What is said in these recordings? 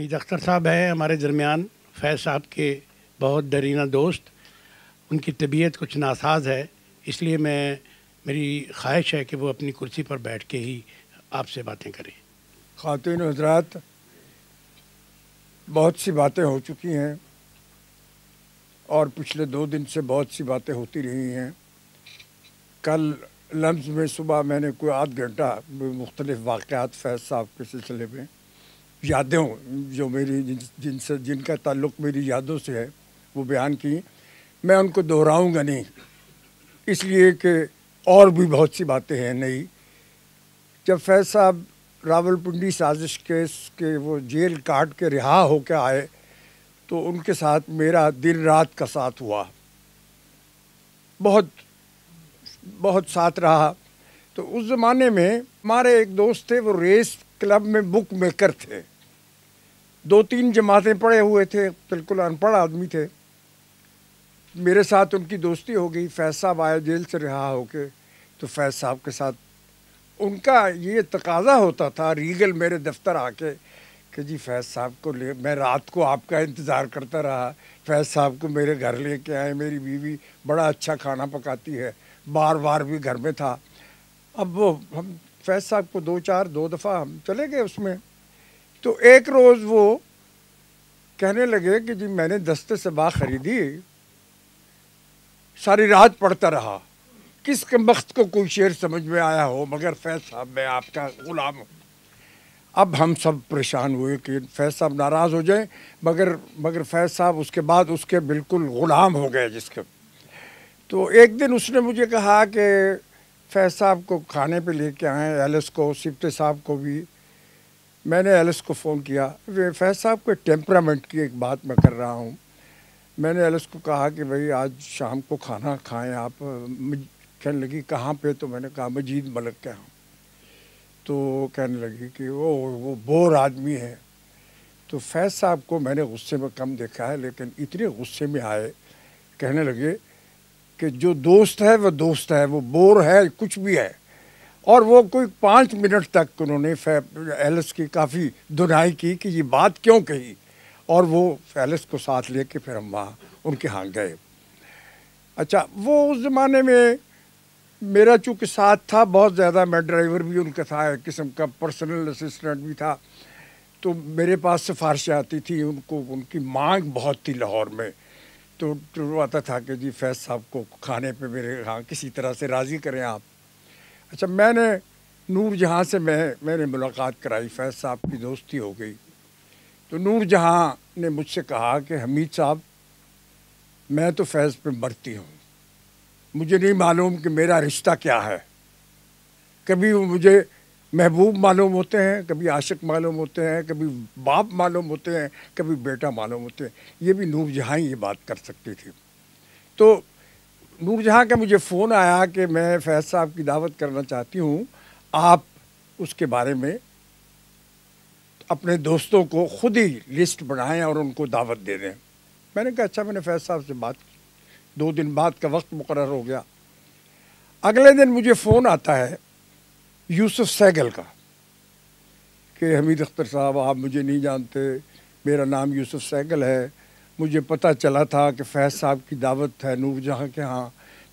حمید اختر صاحب ہیں ہمارے درمیان، فیض صاحب کے بہت درینہ دوست. ان کی طبیعت کچھ ناساز ہے، اس لیے میری خواہش ہے کہ وہ اپنی کرسی پر بیٹھ کے ہی آپ سے باتیں کریں. خواتین و حضرات، بہت سی باتیں ہو چکی ہیں اور پچھلے 2 دن سے بہت سی باتیں ہوتی رہی ہیں. کل لمز میں صبح میں نے کوئی آدھ گھنٹہ مختلف واقعات فیض صاحب کے سلسلے میں یادیں جو میری جن کا تعلق میری یادوں سے ہے وہ بیان کی. میں ان کو دہراؤں گا نہیں، اس لیے کہ اور بھی بہت سی باتیں ہیں نئی. جب فیض صاحب راول پنڈی سازش کیس کے وہ جیل کاٹ کے رہا ہو کے آئے تو ان کے ساتھ میرا دن رات کا ساتھ ہوا، بہت ساتھ رہا. تو اس زمانے میں ہمارے ایک دوست تھے، وہ ریس کلب میں بک میکر تھے، 2-3 جماعتیں پڑھے ہوئے تھے، بالکل ان پڑھ آدمی تھے. میرے ساتھ ان کی دوستی ہو گئی. فیض صاحب آئے جیل سے رہا ہو کے، تو فیض صاحب کے ساتھ ان کا یہ تقاضا ہوتا تھا ریگل میرے دفتر آ کے کہ جی فیض صاحب کو میں رات کو آپ کا انتظار کرتا رہا، فیض صاحب کو میرے گھر لے کے آئے. میری بیوی بڑا اچھا کھانا پکاتی ہے، بار بھی گھر میں تھا. اب وہ ہم فیض صاحب کو 2 دفعہ ہم چلے گئے اس میں. تو ایک روز وہ کہنے لگے کہ جی میں نے دستے سے با خریدی، ساری رات پڑھتا رہا. کس کمبخت کو کوئی شعر سمجھ میں آیا ہو، مگر فیض صاحب میں آپ کا غلام ہوں. اب ہم سب پریشان ہوئے کہ فیض صاحب ناراض ہو جائیں، مگر فیض صاحب اس کے بعد اس کے بالکل غلام ہو گئے جس کے. تو ایک دن اس نے مجھے کہا کہ فیض صاحب کو کھانے پہ لے کے آئیں، ایلس کو، سپتے صاحب کو بھی. میں نے ایلس کو فون کیا. فیض صاحب کے ٹیمپرامنٹ کی ایک بات میں کر رہا ہوں. میں نے ایلس کو کہا کہ بھئی آج شام کو کھانا کھائیں آپ. کہنے لگی کہاں پہ؟ تو میں نے کہا مجید ملک کے ہاں. تو کہنے لگی کہ وہ بور آدمی ہے. تو فیض صاحب کو میں نے غصے میں کم دیکھا ہے، لیکن اتنے غصے میں آئے، کہنے لگے کہ جو دوست ہے وہ دوست ہے، وہ بور ہے کچھ بھی ہے. اور وہ کوئی 5 منٹ تک انہوں نے ایلس کی کافی دھنائی کی کہ یہ بات کیوں کہی. اور وہ ایلس کو ساتھ لے کے پھر ہم وہاں ان کے ہاں گئے. اچھا، وہ اس زمانے میں میرا چونکہ ساتھ تھا بہت زیادہ، میں ڈرائیور بھی ان کا تھا، ایک قسم کا پرسنل اسسٹنٹ بھی تھا. تو میرے پاس سفارشیں آتی تھی، ان کی مانگ بہت تھی لاہور میں. تو آتا تھا کہ جی فیض صاحب کو کھانے پہ میرے ہاں کسی طرح سے راضی کریں آپ. اچھا، میں نے نور جہاں سے میں نے ملاقات کرائی، فیض صاحب کی دوستی ہو گئی. تو نور جہاں نے مجھ سے کہا کہ حمید صاحب میں تو فیض پہ مرتی ہوں، مجھے نہیں معلوم کہ میرا رشتہ کیا ہے. کبھی وہ مجھے محبوب معلوم ہوتے ہیں، کبھی عاشق معلوم ہوتے ہیں، کبھی باپ معلوم ہوتے ہیں، کبھی بیٹا معلوم ہوتے ہیں. یہ بھی نور جہاں ہی یہ بات کر سکتی تھی. تو نور جہاں کا مجھے فون آیا کہ میں فیض صاحب کی دعوت کرنا چاہتی ہوں، آپ اس کے بارے میں اپنے دوستوں کو خود ہی لسٹ بنائیں اور ان کو دعوت دے دیں. میں نے کہا اچھا. میں نے فیض صاحب سے بات کی، 2 دن بعد کا وقت مقرر ہو گیا. اگلے دن مجھے فون آتا ہے یوسف سہگل کا کہ حمید اختر صاحب آپ مجھے نہیں جانتے، میرا نام یوسف سہگل ہے. مجھے پتہ چلا تھا کہ فیض صاحب کی دعوت ہے نور جہاں کے ہاں.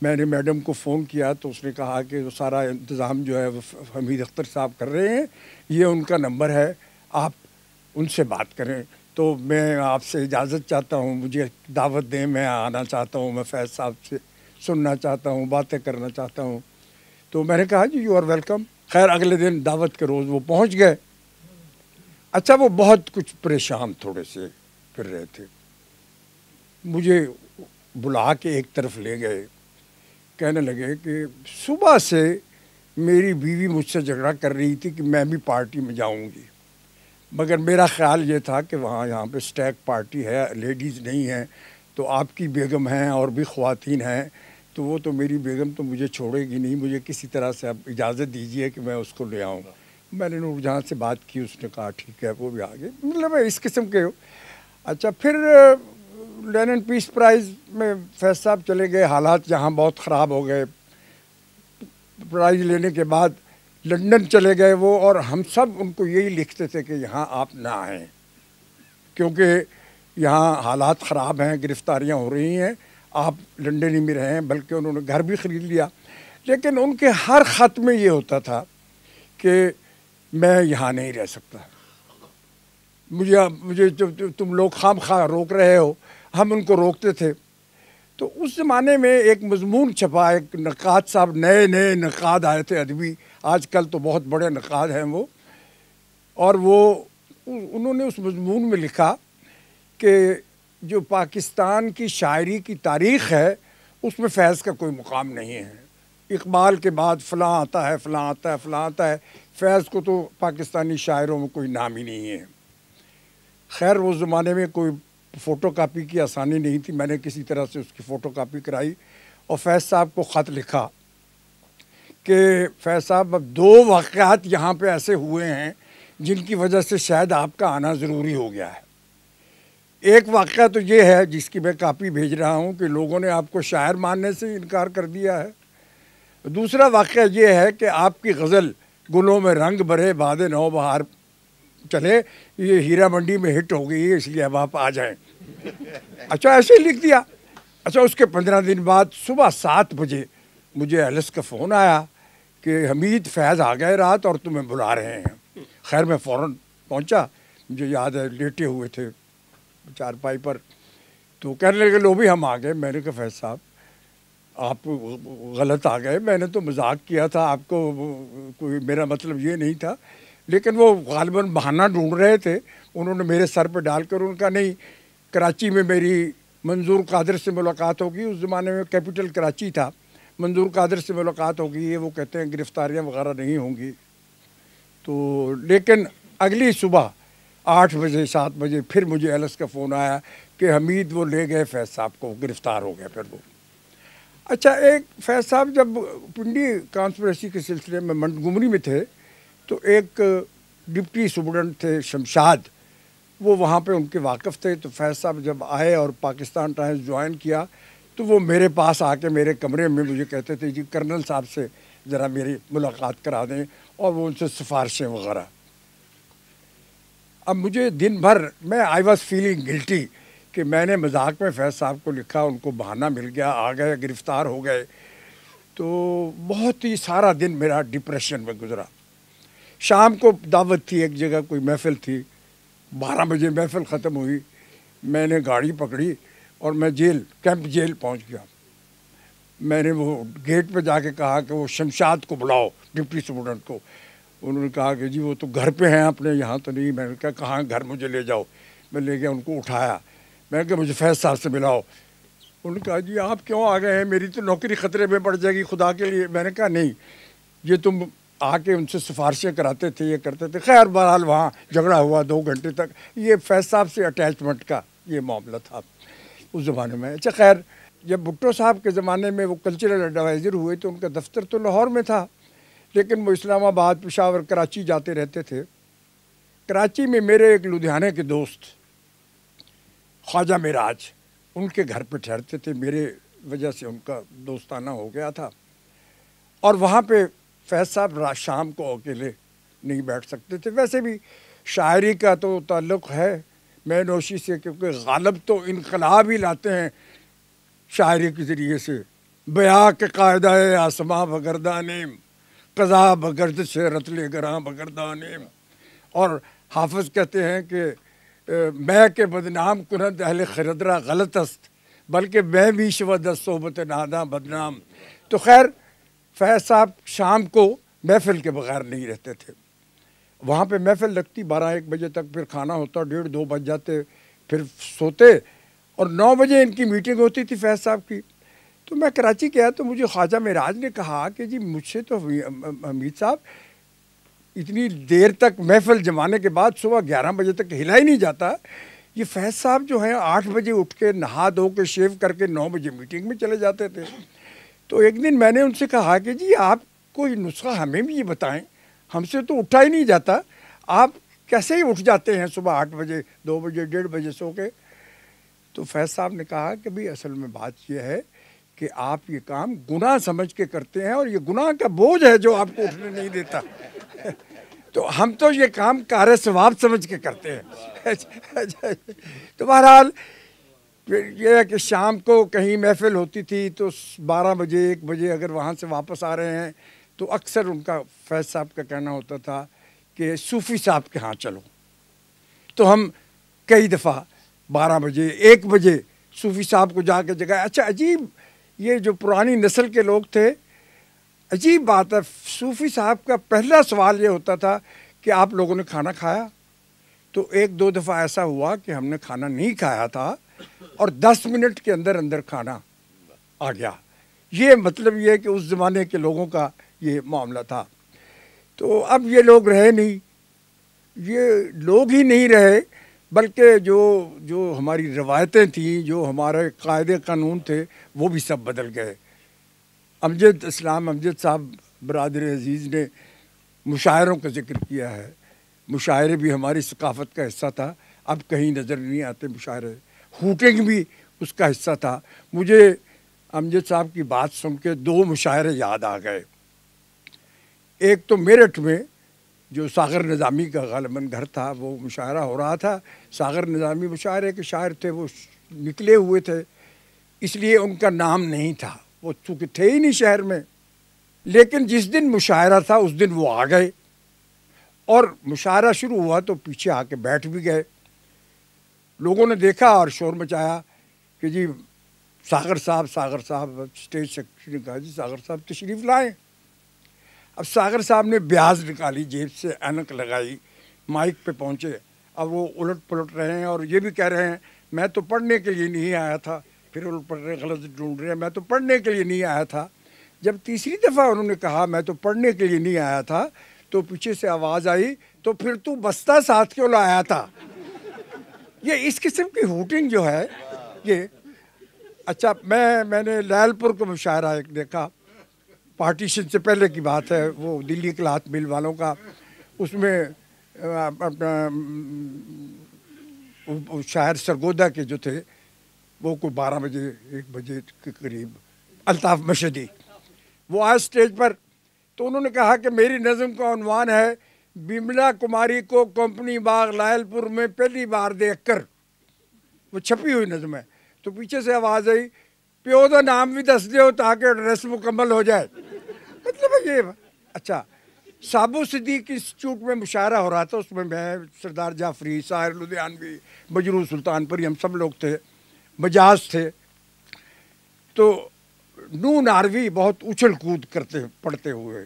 میں نے میڈم کو فون کیا تو اس نے کہا کہ وہ سارا انتظام جو ہے وہ حمید اختر صاحب کر رہے ہیں، یہ ان کا نمبر ہے، آپ ان سے بات کریں. تو میں آپ سے اجازت چاہتا ہوں، مجھے دعوت دیں، میں آنا چاہتا ہوں، میں فیض صاحب سے سننا چاہتا ہوں، باتیں کرنا چاہتا ہوں. تو میں نے کہا جی یو آر ویلکم. خیر اگلے دن دعوت کے روز وہ پہنچ گئے. اچھا، وہ بہت کچھ پریشان تھوڑے سے پھر رہے تھے. مجھے بلا کے ایک طرف لے گئے، کہنے لگے کہ صبح سے میری بیوی مجھ سے جھگڑا کر رہی تھی کہ میں بھی پارٹی میں جاؤں گی، مگر میرا خیال یہ تھا کہ یہاں پہ اسٹیک پارٹی ہے، لیڈیز نہیں ہیں، تو آپ کی بیگم ہیں اور بھی خواتین ہیں، تو وہ تو میری بیگم تو مجھے چھوڑے گی نہیں، مجھے کسی طرح سے اب اجازت دیجیے کہ میں اس کو لے آؤں. میں نے نور جہاں سے بات کی، اس نے کہا ٹھیک ہے، وہ بھی آگے، مطلب اس قسم کے. اچھا، پھر لینن پیس پرائز میں فیض صاحب چلے گئے، حالات جہاں بہت خراب ہو گئے. پرائز لینے کے بعد لنڈن چلے گئے وہ، اور ہم سب ان کو یہی لکھتے تھے کہ یہاں آپ نہ آئیں. کیونکہ یہاں حالات خراب ہیں، گرفتاریاں ہو رہی ہیں، آپ لنڈن ہی میں رہے ہیں، بلکہ انہوں نے گھر بھی خرید لیا، لیکن ان کے ہر خط میں یہ ہوتا تھا کہ میں یہاں نہیں رہ سکتا، مجھے تم لوگ خام خواہ روک رہے ہو. ہم ان کو روکتے تھے. تو اس زمانے میں ایک مضمون چھپا، ایک نقاد صاحب، نئے نقاد آئے تھے ادبی، آج کل تو بہت بڑے نقاد ہیں وہ، اور انہوں نے اس مضمون میں لکھا کہ جو پاکستان کی شاعری کی تاریخ ہے اس میں فیض کا کوئی مقام نہیں ہے. اقبال کے بعد فلاں آتا ہے، فلاں آتا ہے، فلاں آتا ہے، فیض کو تو پاکستانی شاعروں میں کوئی نام ہی نہیں ہے. خیر اس زمانے میں کوئی فوٹو کاپی کی آسانی نہیں تھی، میں نے کسی طرح سے اس کی فوٹو کاپی کرائی اور فیض صاحب کو خط لکھا کہ فیض صاحب اب 2 واقعات یہاں پہ ایسے ہوئے ہیں جن کی وجہ سے شاید آپ کا آنا ضروری ہو گیا ہے. ایک واقعہ تو یہ ہے جس کی میں کاپی بھیج رہا ہوں کہ لوگوں نے آپ کو شاعر ماننے سے انکار کر دیا ہے. دوسرا واقعہ یہ ہے کہ آپ کی غزل گلوں میں رنگ بھرے باد نو بہار چلے یہ ہیرا منڈی میں ہٹ ہو گئی ہے، اس لیے اب آپ آ جائیں. اچھا ایسے ہی لکھ دیا. اچھا اس کے 15 دن بعد صبح 7 بجے مجھے ایلس کا فون آیا کہ حمید فیض آ گئے رات اور تمہیں بلا رہے ہیں. خیر میں فوراً پہنچا، مجھے یاد ہے لیٹے ہوئے تھے چارپائی پر، تو کہنے لگے لو بھی ہم آ گئے. میں نے کہا فیض صاحب آپ غلط آ گئے، میں نے تو مذاق کیا تھا، آپ کو کوئی میرا مطلب یہ نہیں تھا. لیکن وہ غالباً بہانہ ڈھونڈ رہے تھے، انہوں نے میرے سر پہ ڈال کر ان کا نہیں، کراچی میں میری منظور قادر سے ملاقات ہوگی. اس زمانے میں کیپٹل کراچی تھا. منظور قادر سے ملاقات ہوگی، وہ کہتے ہیں گرفتاریاں وغیرہ نہیں ہوں گی. تو لیکن اگلی صبح 8 بجے 7 بجے پھر مجھے ایلس کا فون آیا کہ حمید وہ لے گئے فیض صاحب کو، گرفتار ہو گیا پھر وہ. اچھا ایک فیض صاحب جب پنڈی کانسپریسی کے سلسلے میں منٹگمری میں تھے تو ایک ڈپٹی سپرڈنٹ تھے شمشاد، وہ وہاں پہ ان کے واقف تھے. تو فیض صاحب جب آئے اور پاکستان ٹائمز جوائن کیا تو وہ میرے پاس آ کے میرے کمرے میں مجھے کہتے تھے جی کرنل صاحب سے ذرا میری ملاقات کرا دیں اور وہ ان سے سفارشیں وغیرہ. اب مجھے دن بھر میں آئی واز فیلنگ گلٹی کہ میں نے مذاق میں فیض صاحب کو لکھا، ان کو بہانہ مل گیا، آ گئے، گرفتار ہو گئے. تو بہت ہی سارا دن میرا ڈپریشن میں گزرا. شام کو دعوت تھی ایک جگہ، کوئی محفل تھی، 12 بجے محفل ختم ہوئی. میں نے گاڑی پکڑی اور میں کیمپ جیل پہنچ گیا. میں نے وہ گیٹ پہ جا کے کہا کہ وہ شمشاد کو بلاؤ، ڈپٹی سپرڈنٹ کو. انہوں نے کہا کہ جی وہ تو گھر پہ ہیں اپنے، یہاں تو نہیں. میں نے کہا کہاں گھر، مجھے لے جاؤ. میں لے گیا، ان کو اٹھایا. میں نے کہا مجھے فیض صاحب سے ملاؤ. انہوں نے کہا جی آپ کیوں آ گئے ہیں، میری تو نوکری خطرے میں پڑ جائے گی خدا کے لیے. میں نے کہا نہیں، یہ تم آ کے ان سے سفارشیں کراتے تھے، یہ کرتے تھے. خیر بہرحال وہاں جھگڑا ہوا 2 گھنٹے تک. یہ فیض صاحب سے اٹیچمنٹ کا یہ معاملہ تھا اس زمانے میں. اچھا خیر جب بھٹو صاحب کے زمانے میں وہ کلچرل ایڈوائزر ہوئے تو ان کا دفتر تو لاہور میں تھا، لیکن وہ اسلام آباد، پشاور، کراچی جاتے رہتے تھے. کراچی میں میرے ایک لدھیانے کے دوست خواجہ معراج ان کے گھر پہ ٹھہرتے تھے. میرے وجہ سے ان کا دوستانہ ہو گیا تھا. اور وہاں پہ فیض صاحب شام کو اکیلے نہیں بیٹھ سکتے تھے. ویسے بھی شاعری کا تو تعلق ہے میں نوشی سے، کیونکہ غالب تو انقلاب ہی لاتے ہیں شاعری کے ذریعے سے. بیا کے قاعدہ آسماں بگردانیم، قضا بگردش رتل گراں بگردانیم. اور حافظ کہتے ہیں کہ میں کے بدنام کنند اہل خردرہ غلط است، بلکہ میں بھی شود از صحبت ناداں بدنام. تو خیر فیض صاحب شام کو محفل کے بغیر نہیں رہتے تھے. وہاں پہ محفل لگتی 12-1 بجے تک، پھر کھانا ہوتا 1:30-2 بج جاتے، پھر سوتے، اور 9 بجے ان کی میٹنگ ہوتی تھی فیض صاحب کی. تو میں کراچی گیا تو مجھے خواجہ معراج نے کہا کہ جی مجھ سے تو حمید صاحب اتنی دیر تک محفل جمانے کے بعد صبح 11 بجے تک ہلا ہی نہیں جاتا. یہ فیض صاحب جو ہیں 8 بجے اٹھ کے نہا دھو کے شیو کر کے 9 بجے میٹنگ میں چلے جاتے تھے. تو ایک دن میں نے ان سے کہا کہ جی آپ کوئی نسخہ ہمیں بھی یہ بتائیں، ہم سے تو اٹھا ہی نہیں جاتا، آپ کیسے ہی اٹھ جاتے ہیں صبح 8 بجے 2 بجے 1:30 بجے سو کے. تو فیض صاحب نے کہا کہ بھئی اصل میں بات یہ ہے کہ آپ یہ کام گناہ سمجھ کے کرتے ہیں، اور یہ گناہ کا بوجھ ہے جو آپ کو اٹھنے نہیں دیتا. تو ہم تو یہ کام کار ثواب سمجھ کے کرتے ہیں. تو بہرحال یہ ہے کہ شام کو کہیں محفل ہوتی تھی تو 12 بجے 1 بجے اگر وہاں سے واپس آ رہے ہیں تو اکثر ان کا فیض صاحب کا کہنا ہوتا تھا کہ صوفی صاحب کے ہاں چلو. تو ہم کئی دفعہ 12 بجے 1 بجے صوفی صاحب کو جا کے جگہ. اچھا عجیب یہ جو پرانی نسل کے لوگ تھے, عجیب بات ہے, صوفی صاحب کا پہلا سوال یہ ہوتا تھا کہ آپ لوگوں نے کھانا کھایا؟ تو 1-2 دفعہ ایسا ہوا کہ ہم نے کھانا نہیں کھایا تھا اور 10 منٹ کے اندر اندر کھانا آ گیا. یہ مطلب یہ ہے کہ اس زمانے کے لوگوں کا یہ معاملہ تھا. تو اب یہ لوگ رہے نہیں, یہ لوگ ہی نہیں رہے بلکہ جو ہماری روایتیں تھیں, جو ہمارے قاعدے قانون تھے, وہ بھی سب بدل گئے. امجد صاحب برادر عزیز نے مشاعروں کا ذکر کیا ہے. مشاعرے بھی ہماری ثقافت کا حصہ تھا, اب کہیں نظر نہیں آتے مشاعرے. ہوٹنگ بھی اس کا حصہ تھا. مجھے امجد صاحب کی بات سن کے 2 مشاعرے یاد آ گئے. ایک تو میرٹھ میں جو ساغر نظامی کا غالباً گھر تھا, وہ مشاعرہ ہو رہا تھا. ساغر نظامی مشاعرے کے شاعر تھے, وہ نکلے ہوئے تھے, اس لیے ان کا نام نہیں تھا, وہ چونکہ تھے ہی نہیں شہر میں. لیکن جس دن مشاعرہ تھا اس دن وہ آ گئے اور مشاعرہ شروع ہوا تو پیچھے آ کے بیٹھ بھی گئے. لوگوں نے دیکھا اور شور مچایا کہ جی ساغر صاحب. اسٹیج سیکرٹری نے کہا جی ساغر صاحب تشریف لائیں. اب ساغر صاحب نے بیاض نکالی, جیب سے اینک لگائی, مائک پہ پہنچے. اب وہ الٹ پلٹ رہے ہیں اور یہ بھی کہہ رہے ہیں میں تو پڑھنے کے لیے نہیں آیا تھا. پھر الٹ پلٹ رہے, غلط ڈھونڈ رہے ہیں, میں تو پڑھنے کے لیے نہیں آیا تھا. جب تیسری دفعہ انہوں نے کہا میں تو پڑھنے کے لیے نہیں آیا تھا, تو پیچھے سے آواز آئی تو پھر تو بستہ ساتھ کیوں لایا تھا. یہ اس قسم کی ہوٹنگ جو ہے یہ. اچھا میں نے لال پور کا مشاعرہ ایک دیکھا, پارٹیشن سے پہلے کی بات ہے, وہ دلی کلاتھ مل والوں کا. اس میں اپنا شاعر سرگودا کے جو تھے وہ کوئی 12 بجے 1 بجے کے قریب, الطاف مشہدی, وہ آئے اسٹیج پر. تو انہوں نے کہا کہ میری نظم کا عنوان ہے بملا کماری کو کمپنی باغ لائل پور میں پہلی بار دیکھ کر. وہ چھپی ہوئی نظم ہے. تو پیچھے سے آواز آئی پیو دا نام بھی دس دیو تاکہ ڈریس مکمل ہو جائے. مطلب یہ. اچھا سابو صدیق انسٹیٹیوٹ میں مشاعرہ ہو رہا تھا, اس میں سردار جعفری, ساحر لدھیانوی, مجروح سلطان پری, ہم سب لوگ تھے, مجاز تھے. تو نو ناروی بہت اچھل کود پڑھتے ہوئے,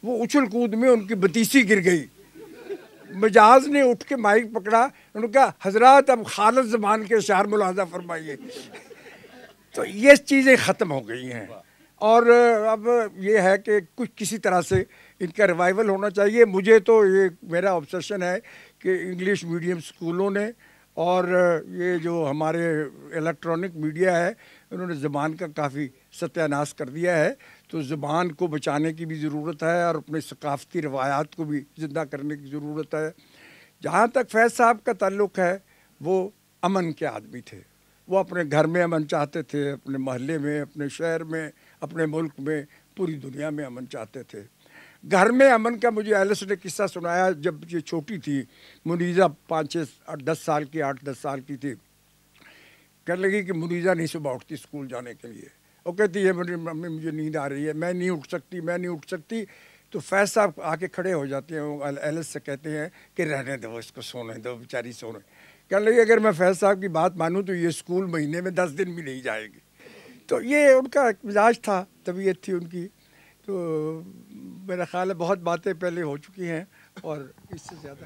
وہ اچھل کود میں ان کی بتیسی گر گئی. مجاز نے اٹھ کے مائک پکڑا, انہوں نے کہا حضرات اب خالد زمان کے اشعار ملاحظہ فرمائیے. تو یہ چیزیں ختم ہو گئی ہیں اور اب یہ ہے کہ کسی طرح سے ان کا ریوائول ہونا چاہیے. مجھے تو یہ میرا آبسیشن ہے کہ انگلش میڈیم اسکولوں نے اور یہ جو ہمارے الیکٹرانک میڈیا ہے انہوں نے زبان کا کافی ستیہ ناش کر دیا ہے. تو زبان کو بچانے کی بھی ضرورت ہے اور اپنے ثقافتی روایات کو بھی زندہ کرنے کی ضرورت ہے. جہاں تک فیض صاحب کا تعلق ہے وہ امن کے آدمی تھے. وہ اپنے گھر میں امن چاہتے تھے, اپنے محلے میں, اپنے شہر میں, اپنے ملک میں, پوری دنیا میں امن چاہتے تھے. گھر میں امن کا مجھے ایلس نے قصہ سنایا. جب یہ چھوٹی تھی, منیزہ 5-10 سال کی, 8-10 سال کی تھی, کہنے لگی کہ منیزہ نہیں صبح اٹھتی اسکول جانے کے لیے. وہ کہتی ہے ممی مجھے نیند آ رہی ہے, میں نہیں اٹھ سکتی. تو فیض صاحب آ کے کھڑے ہو جاتے ہیں, وہ ایلس سے کہتے ہیں کہ رہنے دو اس کو, سونے دو بیچاری سونے. کہنے لگی اگر میں فیض صاحب کی بات مانوں تو یہ اسکول مہینے میں 10 دن بھی نہیں جائے گی. تو یہ ان کا مزاج تھا, طبیعت تھی ان کی. تو میرا خیال ہے بہت باتیں پہلے ہو چکی ہیں اور اس سے زیادہ